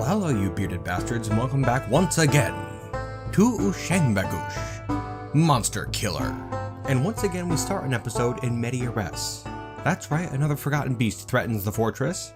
hello you bearded bastards, and welcome back once again to Ushengbagush, Monsterkiller. And once again we start an episode in Media Res. That's right, another forgotten beast threatens the fortress.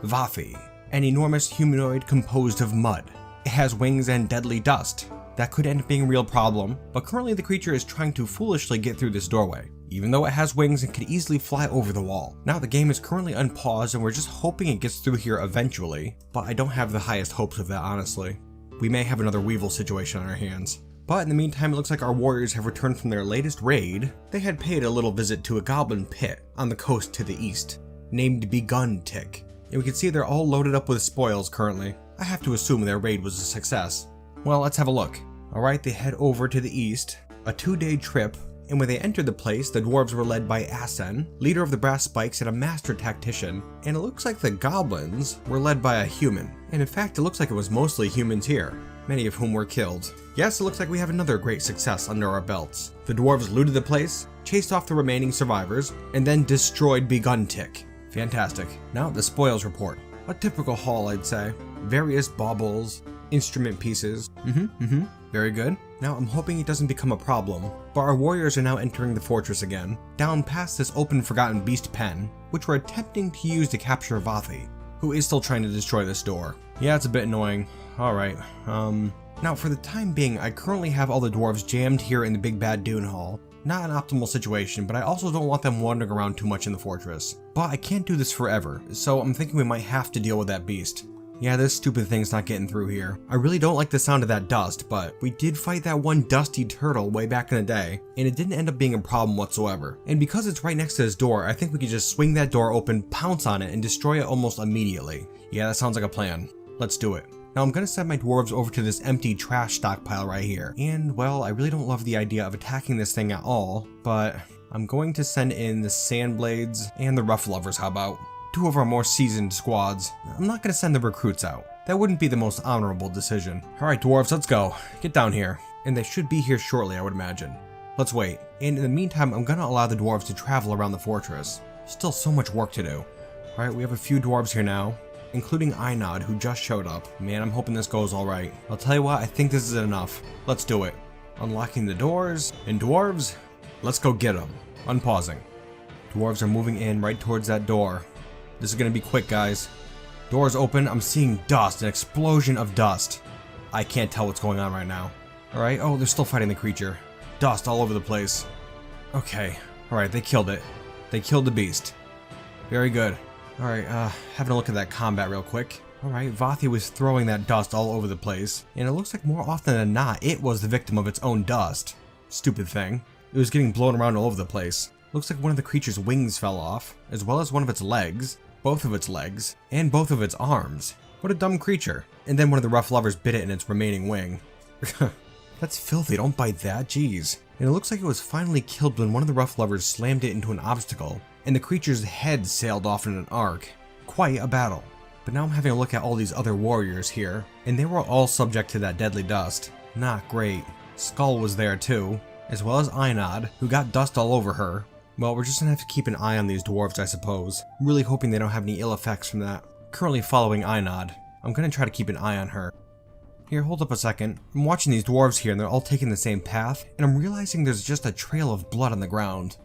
Vathi, an enormous humanoid composed of mud. It has wings and deadly dust. That could end up being a real problem, but currently the creature is trying to foolishly get through this doorway, even though it has wings and could easily fly over the wall. Now the game is currently unpaused and we're just hoping it gets through here eventually, but I don't have the highest hopes of that, honestly. We may have another Weevil situation on our hands. But in the meantime, it looks like our warriors have returned from their latest raid. They had paid a little visit to a goblin pit on the coast to the east, named Tecàk, and we can see they're all loaded up with spoils currently. I have to assume their raid was a success. Well, let's have a look. Alright, they head over to the east, a 2-day trip, and when they entered the place, the dwarves were led by Asen, leader of the brass spikes and a master tactician, and it looks like the goblins were led by a human. And in fact, it looks like it was mostly humans here, many of whom were killed. Yes, it looks like we have another great success under our belts. The dwarves looted the place, chased off the remaining survivors, and then destroyed Tecàk. Fantastic. Now the spoils report. A typical haul, I'd say. Various baubles, instrument pieces. Very good. Now I'm hoping it doesn't become a problem, but our warriors are now entering the fortress again, down past this open forgotten beast pen, which we're attempting to use to capture Vathi, who is still trying to destroy this door. Yeah, it's a bit annoying. Alright, now for the time being, I currently have all the dwarves jammed here in the Big Bad Dune Hall. Not an optimal situation, but I also don't want them wandering around too much in the fortress. But I can't do this forever, so I'm thinking we might have to deal with that beast. Yeah, this stupid thing's not getting through here. I really don't like the sound of that dust, but we did fight that one dusty turtle way back in the day, and it didn't end up being a problem whatsoever. And because it's right next to this door, I think we could just swing that door open, pounce on it, and destroy it almost immediately. Yeah, that sounds like a plan. Let's do it. Now I'm gonna send my dwarves over to this empty trash stockpile right here. And well, I really don't love the idea of attacking this thing at all, but I'm going to send in the sand blades and the rough lovers, how about? 2 of our more seasoned squads. I'm not gonna send the recruits out. That wouldn't be the most honorable decision. Alright dwarves, let's go. Get down here. And they should be here shortly, I would imagine. Let's wait. And in the meantime, I'm gonna allow the dwarves to travel around the fortress. Still so much work to do. Alright, we have a few dwarves here now, including Einod, who just showed up. Man, I'm hoping this goes alright. I'll tell you what, I think this is enough. Let's do it. Unlocking the doors, and dwarves, let's go get them. Unpausing. Dwarves are moving in right towards that door. This is gonna be quick, guys. Doors open, I'm seeing dust, an explosion of dust. I can't tell what's going on right now. Alright, oh, they're still fighting the creature. Dust all over the place. Okay, alright, they killed it. They killed the beast. Very good. Alright, having a look at that combat real quick. Alright, Vathi was throwing that dust all over the place, and it looks like more often than not, it was the victim of its own dust. Stupid thing. It was getting blown around all over the place. Looks like one of the creature's wings fell off, as well as one of its legs, both of its legs, and both of its arms. What a dumb creature. And then one of the rough lovers bit it in its remaining wing. That's filthy, don't bite that, jeez. And it looks like it was finally killed when one of the rough lovers slammed it into an obstacle, and the creature's head sailed off in an arc. Quite a battle. But now I'm having a look at all these other warriors here, and they were all subject to that deadly dust. Not great. Skull was there too, as well as Einod, who got dust all over her. Well, we're just gonna have to keep an eye on these dwarves, I suppose. Really hoping they don't have any ill effects from that. Currently following Einod. I'm gonna try to keep an eye on her. Here, hold up a second. I'm watching these dwarves here and they're all taking the same path, and I'm realizing there's just a trail of blood on the ground.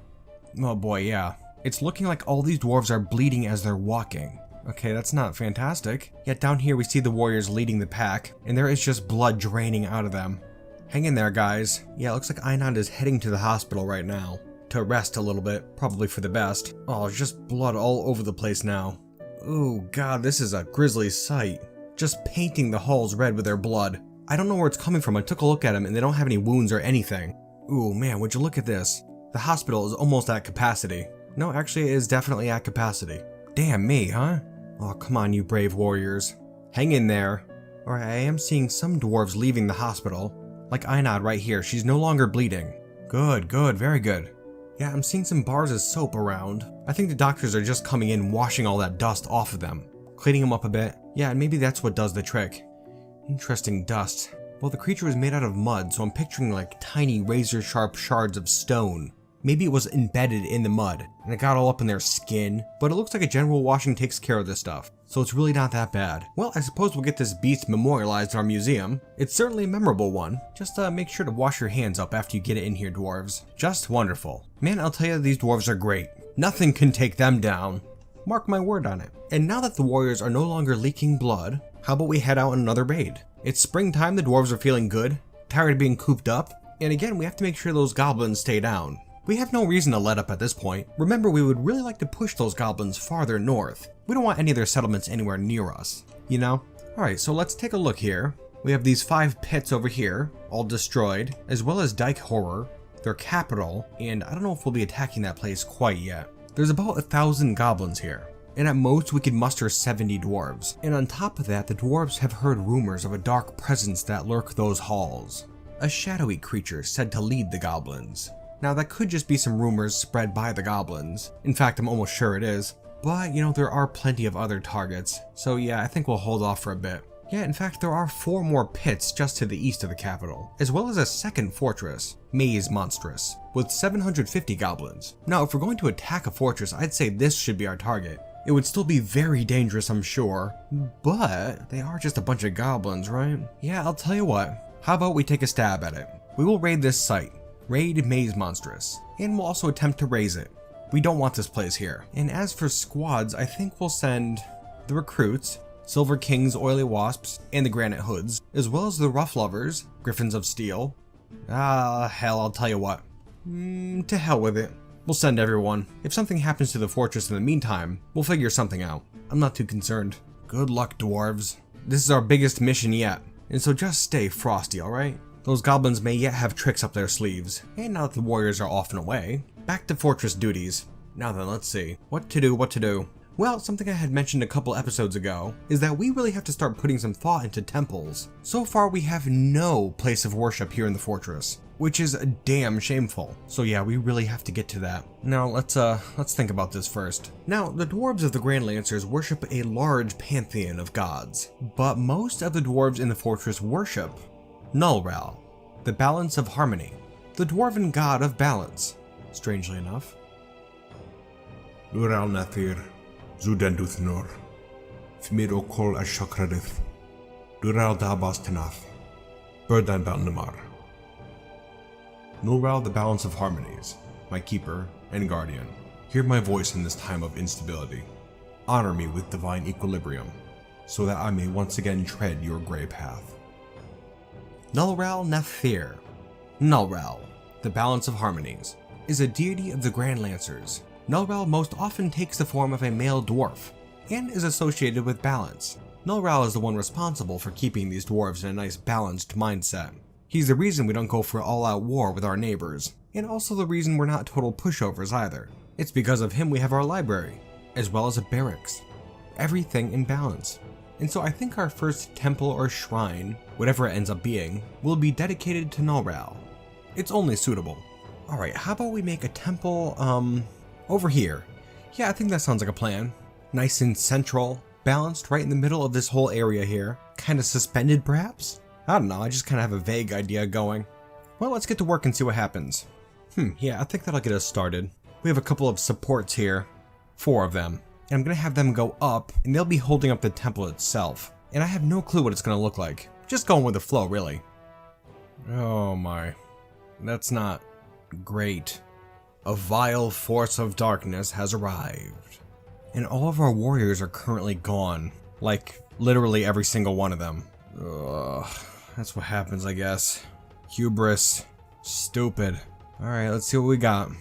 Oh boy, yeah. It's looking like all these dwarves are bleeding as they're walking. Okay, that's not fantastic. Yet down here we see the warriors leading the pack, and there is just blood draining out of them. Hang in there, guys. Yeah, it looks like Einod is heading to the hospital right now. To rest a little bit, probably for the best. Oh, just blood all over the place now. Oh god, this is a grisly sight. Just painting the halls red with their blood. I don't know where it's coming from. I took a look at them and they don't have any wounds or anything. Ooh man, would you look at this? The hospital is almost at capacity. No, actually it is definitely at capacity. Damn me, huh? Oh, come on you brave warriors. Hang in there. Alright, I am seeing some dwarves leaving the hospital. Like Einod right here, she's no longer bleeding. Good, good, very good. Yeah, I'm seeing some bars of soap around. I think the doctors are just coming in washing all that dust off of them. Cleaning them up a bit. Yeah, and maybe that's what does the trick. Interesting dust. Well, the creature was made out of mud, so I'm picturing like tiny razor-sharp shards of stone. Maybe it was embedded in the mud and it got all up in their skin, but it looks like a general washing takes care of this stuff, so it's really not that bad. Well, I suppose we'll get this beast memorialized in our museum. It's certainly a memorable one. Just make sure to wash your hands up after you get it in here, dwarves. Just wonderful. Man, I'll tell you, these dwarves are great. Nothing can take them down. Mark my word on it. And now that the warriors are no longer leaking blood, how about we head out on another raid? It's springtime, the dwarves are feeling good, tired of being cooped up, and again, we have to make sure those goblins stay down. We have no reason to let up at this point. Remember, we would really like to push those goblins farther north. We don't want any of their settlements anywhere near us, you know? Alright, so let's take a look here. We have these 5 pits over here, all destroyed, as well as Dyke Horror, their capital, and I don't know if we'll be attacking that place quite yet. There's about 1,000 goblins here, and at most we can muster 70 dwarves. And on top of that, the dwarves have heard rumors of a dark presence that lurk those halls. A shadowy creature said to lead the goblins. Now that could just be some rumors spread by the goblins. In fact, I'm almost sure it is. But, you know, there are plenty of other targets. So yeah, I think we'll hold off for a bit. Yeah, in fact, there are 4 more pits just to the east of the capital, as well as a second fortress, Maze Monstrous, with 750 goblins. Now, if we're going to attack a fortress, I'd say this should be our target. It would still be very dangerous, I'm sure, but they are just a bunch of goblins, right? Yeah, I'll tell you what. How about we take a stab at it? We will raid this site. Raid Maze Monstrous, and we'll also attempt to raise it. We don't want this place here. And as for squads, I think we'll send the recruits, Silver Kings, Oily Wasps, and the Granite Hoods, as well as the Rough Lovers, Griffins of Steel. Hell, I'll tell you what. To hell with it. We'll send everyone. If something happens to the fortress in the meantime, we'll figure something out. I'm not too concerned. Good luck, dwarves. This is our biggest mission yet, and so just stay frosty, alright? Those goblins may yet have tricks up their sleeves, and now that the warriors are off and away, back to fortress duties. Now then, let's see. What to do? Well, something I had mentioned a couple episodes ago is that we really have to start putting some thought into temples. So far, we have no place of worship here in the fortress, which is damn shameful. So yeah, we really have to get to that. Now, let's think about this first. Now, the dwarves of the Grand Lancers worship a large pantheon of gods, but most of the dwarves in the fortress worship Nullral, the balance of harmony, the dwarven god of balance, strangely enough. Nural Nathir, Zudenduth Nur, Fmir Okol Ashokradith, Dural Dabas Tanath, Burdan Balnamar. Nullral, the balance of harmonies, my keeper and guardian, hear my voice in this time of instability. Honor me with divine equilibrium, so that I may once again tread your gray path. Nullral Nathir. Nullral, the balance of harmonies, is a deity of the Grand Lancers. Nullral most often takes the form of a male dwarf, and is associated with balance. Nullral is the one responsible for keeping these dwarves in a nice balanced mindset. He's the reason we don't go for all-out war with our neighbors, and also the reason we're not total pushovers either. It's because of him we have our library, as well as a barracks. Everything in balance. And so I think our first temple or shrine, whatever it ends up being, will be dedicated to Nullral. It's only suitable. Alright, how about we make a temple, over here? Yeah, I think that sounds like a plan. Nice and central, balanced right in the middle of this whole area here. Kind of suspended, perhaps? I don't know, I just kind of have a vague idea going. Well, let's get to work and see what happens. Yeah, I think that'll get us started. We have a couple of supports here. 4 of them. And I'm gonna have them go up, and they'll be holding up the temple itself. And I have no clue what it's gonna look like. Just going with the flow, really. Oh my. That's not great. A vile force of darkness has arrived. And all of our warriors are currently gone. Like, literally every single one of them. Ugh. That's what happens, I guess. Hubris. Stupid. Alright, let's see what we got.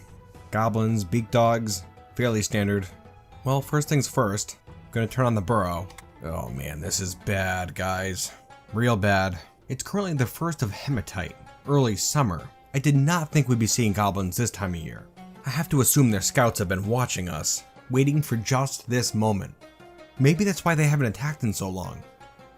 Goblins, beak dogs. Fairly standard. Well, first things first. I'm gonna turn on the burrow. Oh man, this is bad, guys. Real bad. It's currently the 1st of Hematite. Early summer. I did not think we'd be seeing goblins this time of year. I have to assume their scouts have been watching us, waiting for just this moment. Maybe that's why they haven't attacked in so long.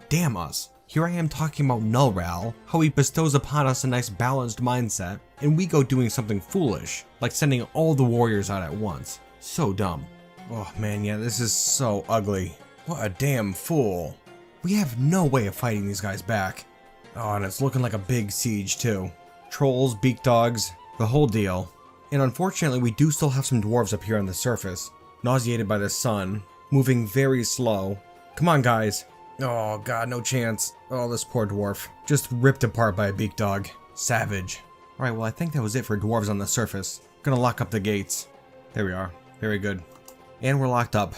Damn us. Here I am talking about Nullral, how he bestows upon us a nice balanced mindset, and we go doing something foolish, like sending all the warriors out at once. So dumb. Oh man, yeah, this is so ugly. What a damn fool. We have no way of fighting these guys back. Oh, and it's looking like a big siege too. Trolls, beak dogs, the whole deal. And unfortunately, we do still have some dwarves up here on the surface, nauseated by the sun, moving very slow. Come on, guys. Oh god, no chance. Oh, this poor dwarf. Just ripped apart by a beak dog. Savage. Alright, well I think that was it for dwarves on the surface. Gonna lock up the gates. There we are. Very good. And we're locked up.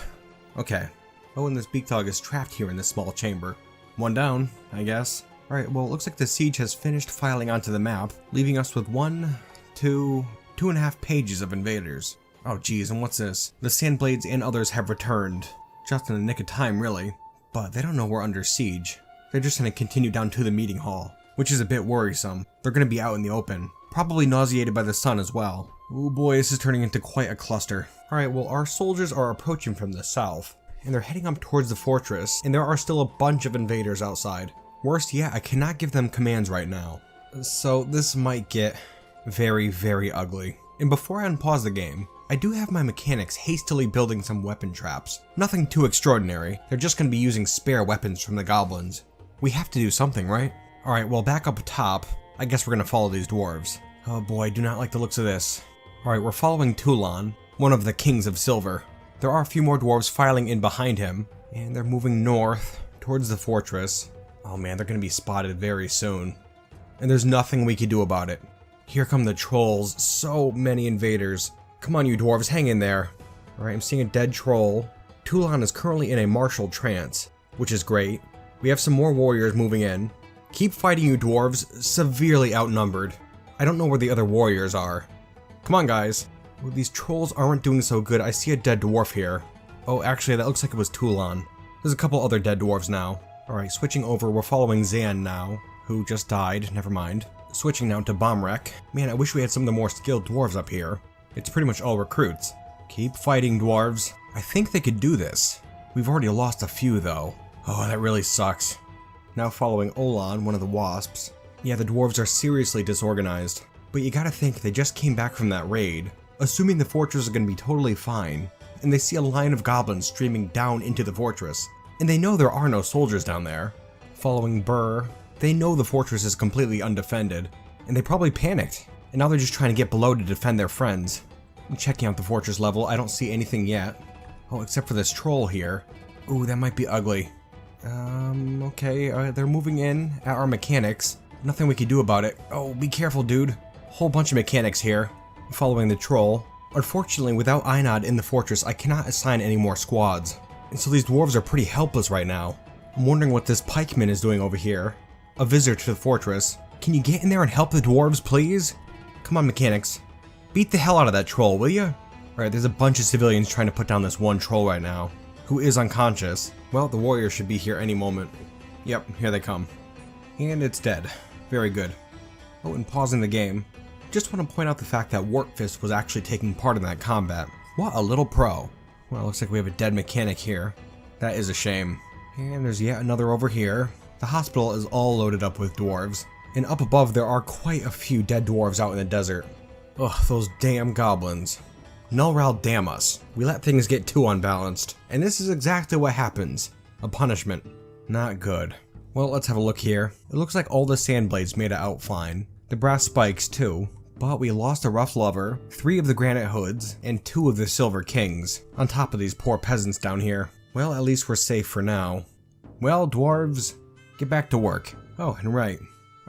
Okay. Oh, and this beak dog is trapped here in this small chamber. One down, I guess. Alright, well it looks like the siege has finished filing onto the map, leaving us with 2.5 pages of invaders. Oh geez, and what's this? The Sandblades and others have returned. Just in the nick of time, really. But they don't know we're under siege. They're just gonna continue down to the meeting hall, which is a bit worrisome. They're gonna be out in the open, probably nauseated by the sun as well. Oh boy, this is turning into quite a cluster. Alright, well our soldiers are approaching from the south, and they're heading up towards the fortress, and there are still a bunch of invaders outside. Worse yet, I cannot give them commands right now. So this might get very, very ugly. And before I unpause the game, I do have my mechanics hastily building some weapon traps. Nothing too extraordinary, they're just going to be using spare weapons from the goblins. We have to do something, right? Alright, well back up top, I guess we're going to follow these dwarves. Oh boy, I do not like the looks of this. Alright, we're following Toulon, one of the kings of silver. There are a few more dwarves filing in behind him, and they're moving north, towards the fortress. Oh man, they're going to be spotted very soon. And there's nothing we can do about it. Here come the trolls, so many invaders. Come on you dwarves, hang in there. Alright, I'm seeing a dead troll. Toulon is currently in a martial trance, which is great. We have some more warriors moving in. Keep fighting you dwarves, severely outnumbered. I don't know where the other warriors are. Come on guys. Well, these trolls aren't doing so good. I see a dead dwarf here. Oh, actually that looks like it was Toulon. There's a couple other dead dwarves now. Alright, switching over, we're following Zan now, who just died, never mind. Switching now to Bomrek. Man, I wish we had some of the more skilled dwarves up here. It's pretty much all recruits. Keep fighting, dwarves. I think they could do this. We've already lost a few, though. Oh, that really sucks. Now following Olan, one of the wasps. Yeah, the dwarves are seriously disorganized. But you gotta think they just came back from that raid, assuming the fortress is gonna be totally fine, and they see a line of goblins streaming down into the fortress. And they know there are no soldiers down there. Following Burr, they know the fortress is completely undefended, and they probably panicked. And now they're just trying to get below to defend their friends. I'm checking out the fortress level, I don't see anything yet. Oh, except for this troll here. Ooh, that might be ugly. Okay, they're moving in at our mechanics. Nothing we can do about it. Oh, be careful, dude. Whole bunch of mechanics here. Following the troll. Unfortunately, without Einod in the fortress, I cannot assign any more squads. And so these dwarves are pretty helpless right now. I'm wondering what this pikeman is doing over here. A visitor to the fortress. Can you get in there and help the dwarves, please? Come on, mechanics. Beat the hell out of that troll, will ya? Alright, there's a bunch of civilians trying to put down this one troll right now, who is unconscious. Well, the warriors should be here any moment. Yep, here they come. And it's dead. Very good. Oh, and pausing the game, just want to point out the fact that Warpfist was actually taking part in that combat. What a little pro. Well, looks like we have a dead mechanic here. That is a shame. And there's yet another over here. The hospital is all loaded up with dwarves. And up above there are quite a few dead dwarves out in the desert. Ugh, those damn goblins. Nullral damn us. We let things get too unbalanced. And this is exactly what happens. A punishment. Not good. Well, let's have a look here. It looks like all the Sandblades made it out fine. The brass spikes too. But we lost a rough lover, 3 of the granite hoods, and 2 of the silver kings, on top of these poor peasants down here. Well, at least we're safe for now. Well, dwarves, get back to work. Oh, and right.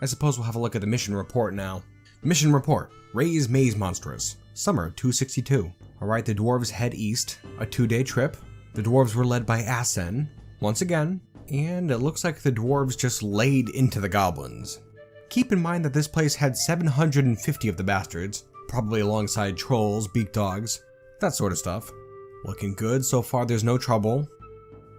I suppose we'll have a look at the mission report now. Mission report. Raise Maze Monstrous. Summer 262. Alright, the dwarves head east. A 2-day trip. The dwarves were led by Asen, once again. And it looks like the dwarves just laid into the goblins. Keep in mind that this place had 750 of the bastards, probably alongside trolls, beak dogs, that sort of stuff. Looking good, so far there's no trouble.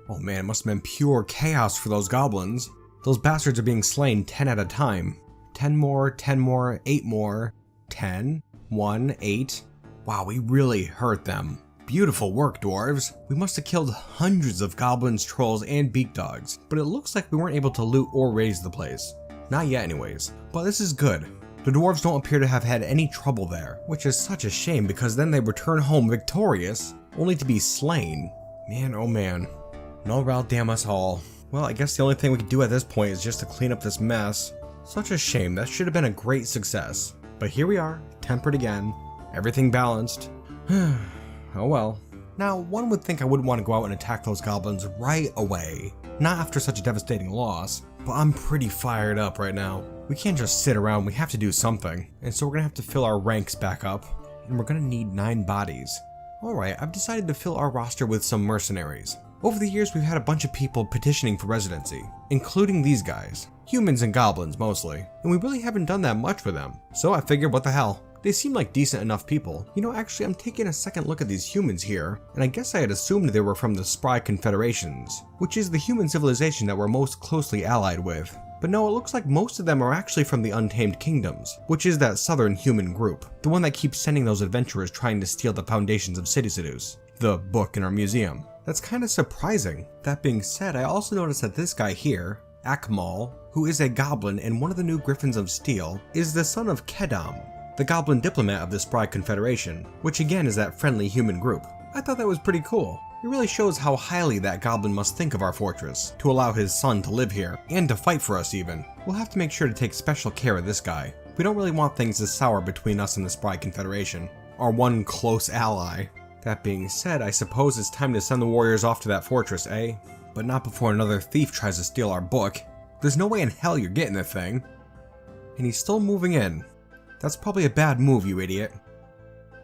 Oh man, it must have been pure chaos for those goblins. Those bastards are being slain 10 at a time. 10 more, 10 more, 8 more, 10, 1, 8. Wow, we really hurt them. Beautiful work, dwarves. We must have killed hundreds of goblins, trolls, and beak dogs, but it looks like we weren't able to loot or raise the place. Not yet anyways, but this is good. The dwarves don't appear to have had any trouble there, which is such a shame because then they return home victorious, only to be slain. Man, oh man. Nullral damn us all. Well, I guess the only thing we can do at this point is just to clean up this mess. Such a shame, that should have been a great success. But here we are, tempered again, Everything balanced. Oh well. Now, one would think I wouldn't want to go out and attack those goblins right away. Not after such a devastating loss, but I'm pretty fired up right now. We can't just sit around, we have to do something. And so we're gonna have to fill our ranks back up, and we're gonna need 9 bodies. Alright, I've decided to fill our roster with some mercenaries. Over the years, we've had a bunch of people petitioning for residency, including these guys. Humans and goblins, mostly. And we really haven't done that much with them. So I figured, what the hell? They seem like decent enough people. You know, actually, I'm taking a second look at these humans here, and I guess I had assumed they were from the Spry Confederations, which is the human civilization that we're most closely allied with. But no, it looks like most of them are actually from the Untamed Kingdoms, which is that southern human group, the one that keeps sending those adventurers trying to steal the foundations of City Seduce, the book in our museum. That's kind of surprising. That being said, I also noticed that this guy here, Akmal, who is a goblin and one of the new Griffins of Steel, is the son of Kedam, the goblin diplomat of the Spry Confederation, which again is that friendly human group. I thought that was pretty cool. It really shows how highly that goblin must think of our fortress, to allow his son to live here, and to fight for us even. We'll have to make sure to take special care of this guy. We don't really want things to sour between us and the Spry Confederation, our one close ally. That being said, I suppose it's time to send the warriors off to that fortress, eh? But not before another thief tries to steal our book. There's no way in hell you're getting the thing. And he's still moving in. That's probably a bad move, you idiot.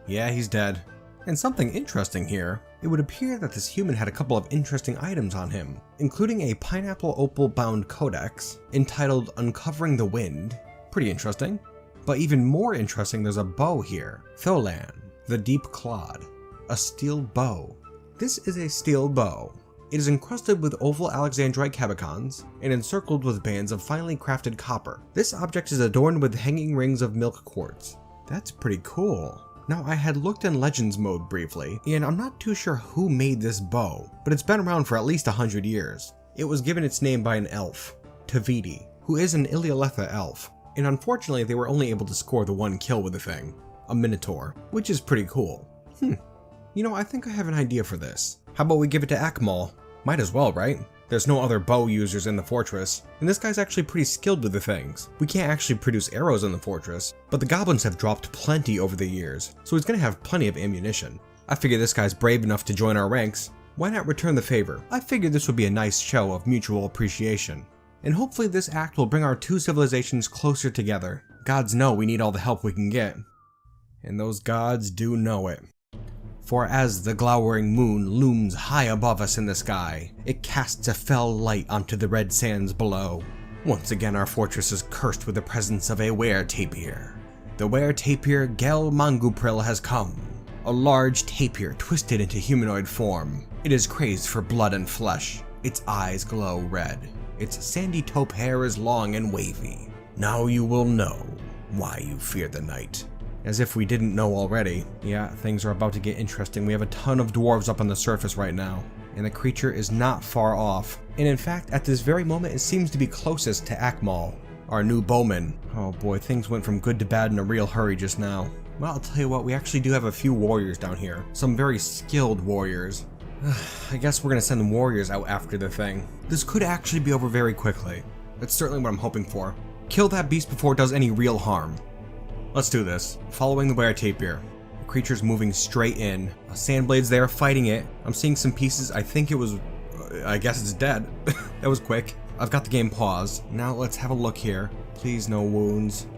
Yeah, he's dead. And something interesting here, it would appear that this human had a couple of interesting items on him, including a pineapple opal bound codex entitled Uncovering the Wind. Pretty interesting. But even more interesting, there's a bow here. Tholan, the Deep Clod. A steel bow. This is a steel bow. It is encrusted with oval alexandrite cabicons and encircled with bands of finely crafted copper. This object is adorned with hanging rings of milk quartz. That's pretty cool. Now, I had looked in Legends mode briefly, and I'm not too sure who made this bow, but it's been around for at least 100 years. It was given its name by an elf, Tavidi, who is an Ilialetha elf, and unfortunately they were only able to score the one kill with the thing, a minotaur, which is pretty cool. You know, I think I have an idea for this. How about we give it to Akmal? Might as well, right? There's no other bow users in the fortress, and this guy's actually pretty skilled with the things. We can't actually produce arrows in the fortress, but the goblins have dropped plenty over the years, so he's gonna have plenty of ammunition. I figure this guy's brave enough to join our ranks. Why not return the favor? I figured this would be a nice show of mutual appreciation. And hopefully this act will bring our two civilizations closer together. Gods know we need all the help we can get. And those gods do know it. For as the glowering moon looms high above us in the sky, it casts a fell light onto the red sands below. Once again our fortress is cursed with the presence of a were-tapir. The were-tapir Gel Mangupril has come. A large tapir twisted into humanoid form. It is crazed for blood and flesh. Its eyes glow red. Its sandy taupe hair is long and wavy. Now you will know why you fear the night. As if we didn't know already. Yeah, things are about to get interesting. We have a ton of dwarves up on the surface right now, and the creature is not far off. And in fact, at this very moment, it seems to be closest to Akmal, our new bowman. Oh boy, things went from good to bad in a real hurry just now. Well, I'll tell you what, we actually do have a few warriors down here. Some very skilled warriors. I guess we're gonna send the warriors out after the thing. This could actually be over very quickly. That's certainly what I'm hoping for. Kill that beast before it does any real harm. Let's do this. Following the were-tapir. The creature's moving straight in. Sandblade's there fighting it. I'm seeing some pieces. I think it was... I guess it's dead. That was quick. I've got the game paused. Now let's have a look here. Please no wounds.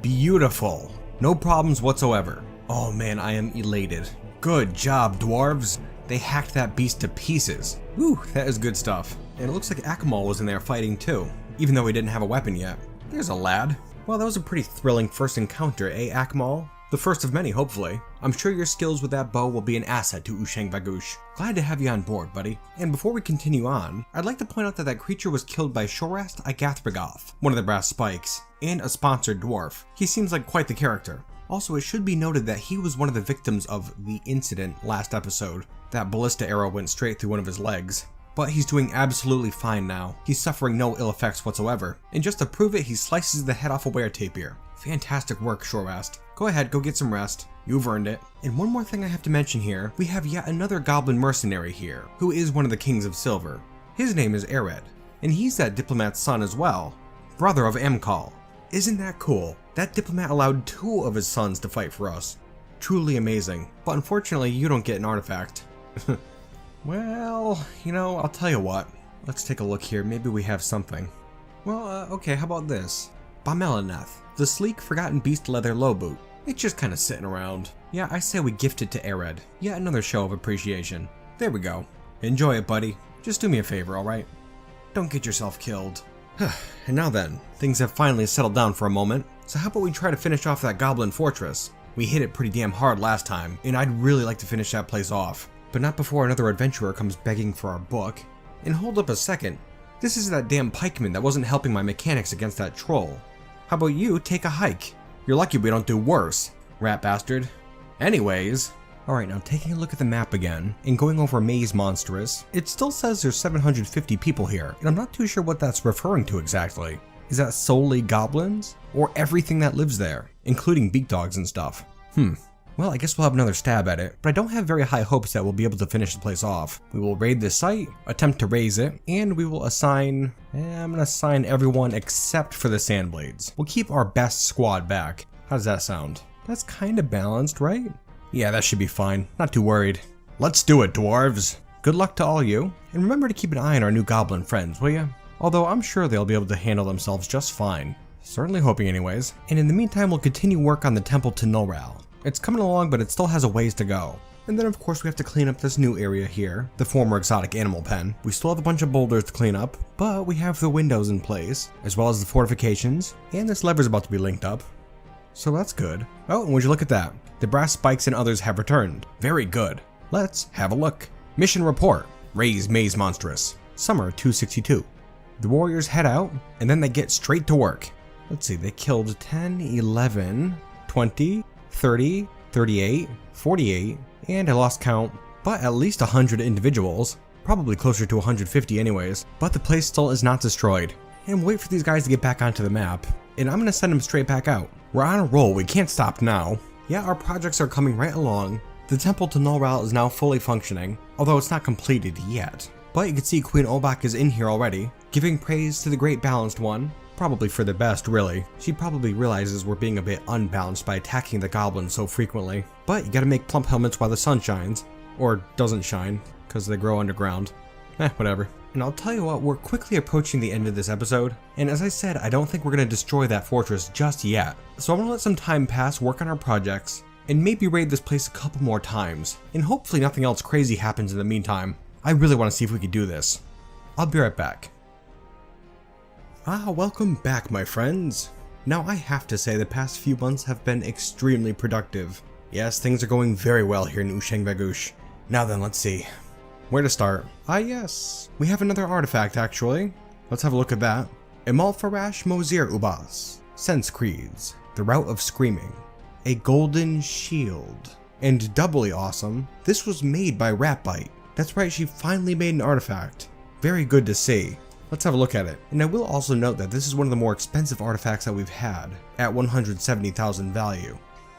Beautiful. No problems whatsoever. Oh man, I am elated. Good job, dwarves. They hacked that beast to pieces. Whew, that is good stuff. And it looks like Akmal was in there fighting too, even though he didn't have a weapon yet. There's a lad. Well, that was a pretty thrilling first encounter, eh, Akmal? The first of many, hopefully. I'm sure your skills with that bow will be an asset to Usheng-Bagush. Glad to have you on board, buddy. And before we continue on, I'd like to point out that that creature was killed by Shorast Agathrigoth, one of the brass spikes, and a sponsored dwarf. He seems like quite the character. Also, it should be noted that he was one of the victims of the incident last episode. That ballista arrow went straight through one of his legs. But he's doing absolutely fine now. He's suffering no ill effects whatsoever. And just to prove it, he slices the head off a were-tapir. Fantastic work, Shorast. Go ahead, go get some rest. You've earned it. And one more thing I have to mention here, we have yet another goblin mercenary here, who is one of the Kings of Silver. His name is Ered, and he's that diplomat's son as well, brother of Amkal. Isn't that cool? That diplomat allowed 2 of his sons to fight for us. truly amazing. But unfortunately, you don't get an artifact. Well, you know, I'll tell you what. Let's take a look here. Maybe we have something. Well, okay, how about this? Bamelaneth, the sleek, forgotten beast leather low boot. It's just kind of sitting around. Yeah, I say we gift it to Ared. Yet another show of appreciation. There we go. Enjoy it, buddy. Just do me a favor, alright? Don't get yourself killed. And now then, things have finally settled down for a moment. So how about we try to finish off that Goblin Fortress? We hit it pretty damn hard last time, and I'd really like to finish that place off. But not before another adventurer comes begging for our book. And hold up a second. This is that damn pikeman that wasn't helping my mechanics against that troll. How about you take a hike? You're lucky we don't do worse, rat bastard. Anyways, alright, now taking a look at the map again and going over Maze Monstrous, it still says there's 750 people here, and I'm not too sure what that's referring to exactly. Is that solely goblins? Or everything that lives there, including beak dogs and stuff? Well, I guess we'll have another stab at it, but I don't have very high hopes that we'll be able to finish the place off. We will raid this site, attempt to raise it, and we will assign... I'm gonna assign everyone except for the Sandblades. We'll keep our best squad back. How does that sound? That's kind of balanced, right? Yeah, that should be fine. Not too worried. Let's do it, dwarves! Good luck to all you, and remember to keep an eye on our new goblin friends, will ya? Although I'm sure they'll be able to handle themselves just fine. Certainly hoping anyways. And in the meantime, we'll continue work on the temple to Nolral. It's coming along, but it still has a ways to go. And then of course we have to clean up this new area here, the former exotic animal pen. We still have a bunch of boulders to clean up, but we have the windows in place, as well as the fortifications, and this lever's about to be linked up. So that's good. Oh, and would you look at that? The brass spikes and others have returned. Very good. Let's have a look. Mission report. Raise Maze Monstrous. Summer 262. The warriors head out, and then they get straight to work. Let's see, they killed 10, 11, 20, 30, 38, 48, and I lost count, but at least 100 individuals. Probably closer to 150 anyways, but the place still is not destroyed. And wait for these guys to get back onto the map, and I'm gonna send them straight back out. We're on a roll, we can't stop now. Yeah, our projects are coming right along. The temple to Nolral is now fully functioning, although it's not completed yet. But you can see Queen Obak is in here already, giving praise to the Great Balanced One. Probably for the best, really. She probably realizes we're being a bit unbalanced by attacking the goblins so frequently. But you gotta make plump helmets while the sun shines. Or doesn't shine, because they grow underground. Whatever. And I'll tell you what, we're quickly approaching the end of this episode, and as I said, I don't think we're gonna destroy that fortress just yet. So I'm gonna let some time pass, work on our projects, and maybe raid this place a couple more times, and hopefully nothing else crazy happens in the meantime. I really want to see if we can do this. I'll be right back. Welcome back, my friends. Now I have to say the past few months have been extremely productive. Yes, things are going very well here in Usheng-Bagush. Now then, let's see. Where to start? Yes, we have another artifact actually. Let's have a look at that. Emalfarash Mozir Ubas. Sense Creeds. The Route of Screaming. A golden shield. And doubly awesome, this was made by Ratbite. That's right, she finally made an artifact. Very good to see. Let's have a look at it. And I will also note that this is one of the more expensive artifacts that we've had, at 170,000 value.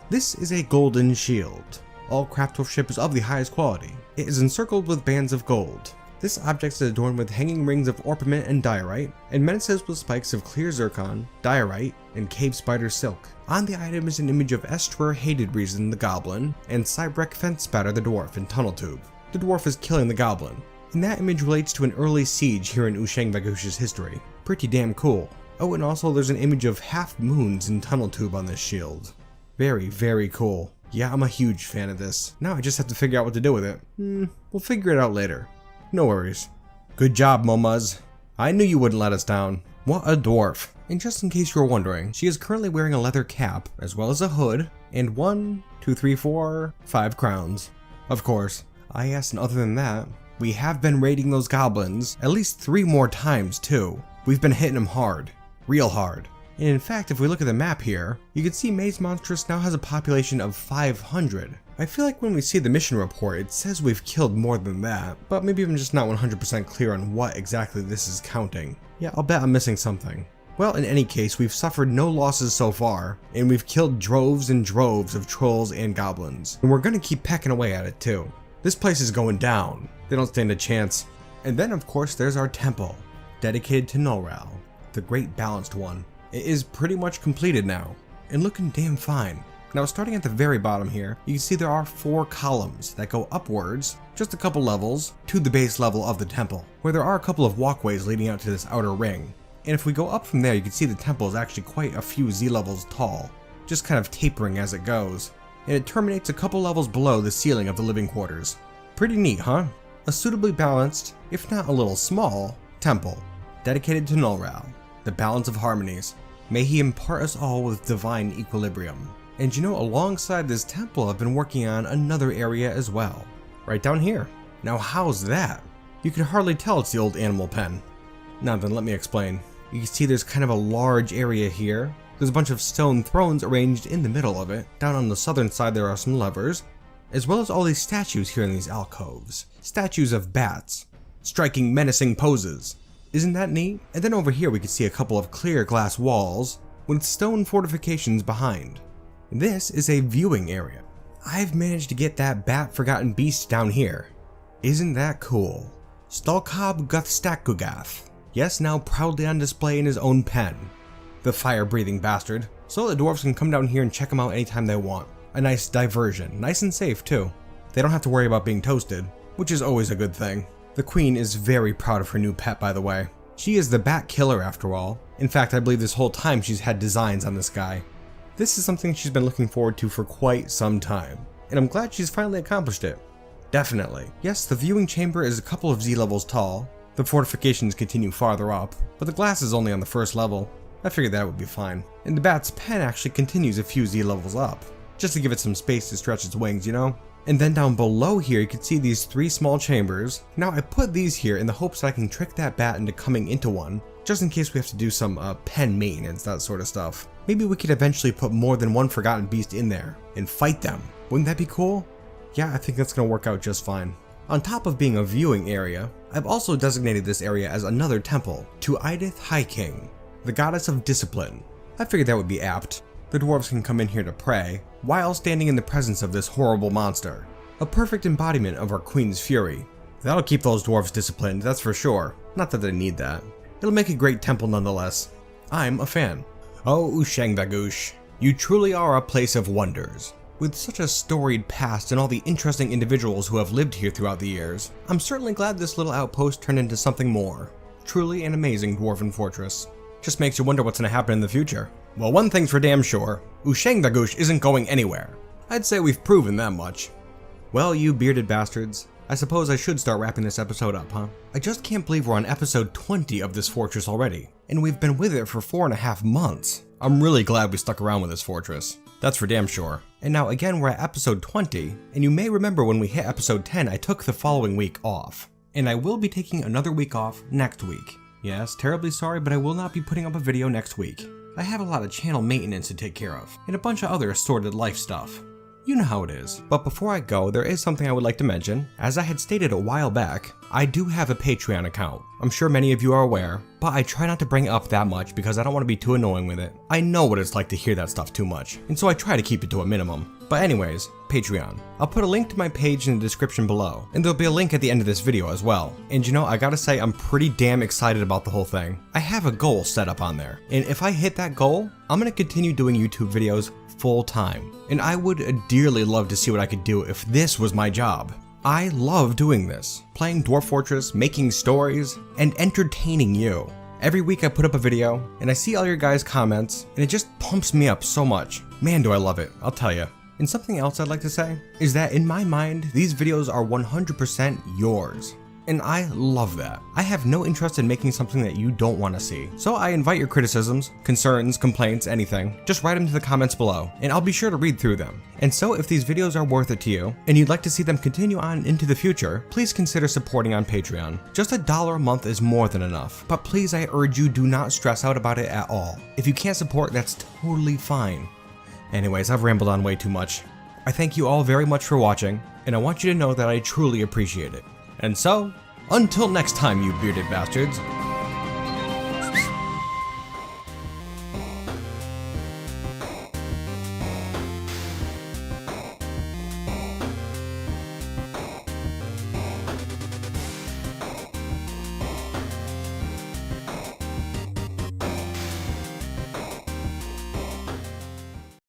This is a golden shield. All craftsmanship is of the highest quality. It is encircled with bands of gold. This object is adorned with hanging rings of orpiment and diorite, and menaces with spikes of clear zircon, diorite, and cave spider silk. On the item is an image of Estrer Hated Reason the Goblin, and Cybrek Fence Spatter the Dwarf in Tunnel Tube. The dwarf is killing the goblin, and that image relates to an early siege here in Usheng-Bagush's history. Pretty damn cool. Oh, and also there's an image of half moons in Tunnel Tube on this shield. Very, very cool. Yeah, I'm a huge fan of this. Now I just have to figure out what to do with it. We'll figure it out later. No worries. Good job, Momuz. I knew you wouldn't let us down. What a dwarf. And just in case you were wondering, she is currently wearing a leather cap, as well as a hood, and 1, 2, 3, 4, 5 crowns. Of course. Yes, and other than that, we have been raiding those goblins, at least 3 more times too. We've been hitting them hard. Real hard. And in fact, if we look at the map here, you can see Maze Monstrous now has a population of 500. I feel like when we see the mission report, it says we've killed more than that, but maybe I'm just not 100% clear on what exactly this is counting. Yeah, I'll bet I'm missing something. Well, in any case, we've suffered no losses so far, and we've killed droves and droves of trolls and goblins. And we're gonna keep pecking away at it too. This place is going down. They don't stand a chance. And then of course there's our temple, dedicated to Nolral, the Great Balanced One. It is pretty much completed now, and looking damn fine. Now starting at the very bottom here, you can see there are 4 columns that go upwards, just a couple levels, to the base level of the temple, where there are a couple of walkways leading out to this outer ring. And if we go up from there, you can see the temple is actually quite a few Z levels tall, just kind of tapering as it goes. And it terminates a couple levels below the ceiling of the living quarters. Pretty neat, huh? A suitably balanced, if not a little small, temple, dedicated to Nulral, the balance of harmonies. May he impart us all with divine equilibrium. And you know, alongside this temple, I've been working on another area as well. Right down here. Now how's that? You can hardly tell it's the old animal pen. Now then, let me explain. You can see there's kind of a large area here. There's a bunch of stone thrones arranged in the middle of it. Down on the southern side there are some levers, as well as all these statues here in these alcoves. Statues of bats, striking menacing poses. Isn't that neat? And then over here we can see a couple of clear glass walls with stone fortifications behind. This is a viewing area. I've managed to get that bat forgotten beast down here. Isn't that cool? Stalkab Guthstakugath. Yes, now proudly on display in his own pen. The fire-breathing bastard. So the dwarves can come down here and check him out anytime they want. A nice diversion, nice and safe too. They don't have to worry about being toasted, which is always a good thing. The queen is very proud of her new pet, by the way. She is the bat killer after all. In fact, I believe this whole time she's had designs on this guy. This is something she's been looking forward to for quite some time, and I'm glad she's finally accomplished it. Definitely. Yes, the viewing chamber is a couple of Z levels tall. The fortifications continue farther up, but the glass is only on the first level. I figured that would be fine. And the bat's pen actually continues a few Z levels up, just to give it some space to stretch its wings, you know? And then down below here you can see these 3 small chambers. Now I put these here in the hopes that I can trick that bat into coming into one, just in case we have to do some pen maintenance, that sort of stuff. Maybe we could eventually put more than one forgotten beast in there and fight them. Wouldn't that be cool? Yeah, I think that's gonna work out just fine. On top of being a viewing area, I've also designated this area as another temple to Idith High King, the goddess of discipline. I figured that would be apt. The dwarves can come in here to pray, while standing in the presence of this horrible monster. A perfect embodiment of our queen's fury. That'll keep those dwarves disciplined, that's for sure. Not that they need that. It'll make a great temple nonetheless. I'm a fan. Oh, Usheng-Bagush, you truly are a place of wonders. With such a storied past and all the interesting individuals who have lived here throughout the years, I'm certainly glad this little outpost turned into something more. Truly an amazing dwarven fortress. Just makes you wonder what's going to happen in the future. Well, one thing's for damn sure, Usheng-Bagush isn't going anywhere. I'd say we've proven that much. Well, you bearded bastards, I suppose I should start wrapping this episode up, huh? I just can't believe we're on episode 20 of this fortress already, and we've been with it for 4.5 months. I'm really glad we stuck around with this fortress. That's for damn sure. And now again we're at episode 20, and you may remember when we hit episode 10 I took the following week off. And I will be taking another week off next week. Yes, terribly sorry, but I will not be putting up a video next week. I have a lot of channel maintenance to take care of, and a bunch of other assorted life stuff. You know how it is. But before I go, there is something I would like to mention. As I had stated a while back, I do have a Patreon account. I'm sure many of you are aware, but I try not to bring it up that much because I don't want to be too annoying with it. I know what it's like to hear that stuff too much, and so I try to keep it to a minimum. But anyways, Patreon. I'll put a link to my page in the description below, and there'll be a link at the end of this video as well. And you know, I gotta say I'm pretty damn excited about the whole thing. I have a goal set up on there, and if I hit that goal, I'm gonna continue doing YouTube videos full time. And I would dearly love to see what I could do if this was my job. I love doing this, playing Dwarf Fortress, making stories, and entertaining you. Every week I put up a video, and I see all your guys' comments, and it just pumps me up so much. Man, do I love it, I'll tell you. And something else I'd like to say is that in my mind, these videos are 100% yours. And I love that. I have no interest in making something that you don't want to see. So I invite your criticisms, concerns, complaints, anything. Just write them to the comments below, and I'll be sure to read through them. And so if these videos are worth it to you, and you'd like to see them continue on into the future, please consider supporting on Patreon. Just $1 a month is more than enough. But please, I urge you, do not stress out about it at all. If you can't support, that's totally fine. Anyways, I've rambled on way too much. I thank you all very much for watching, and I want you to know that I truly appreciate it. And so, until next time, you bearded bastards,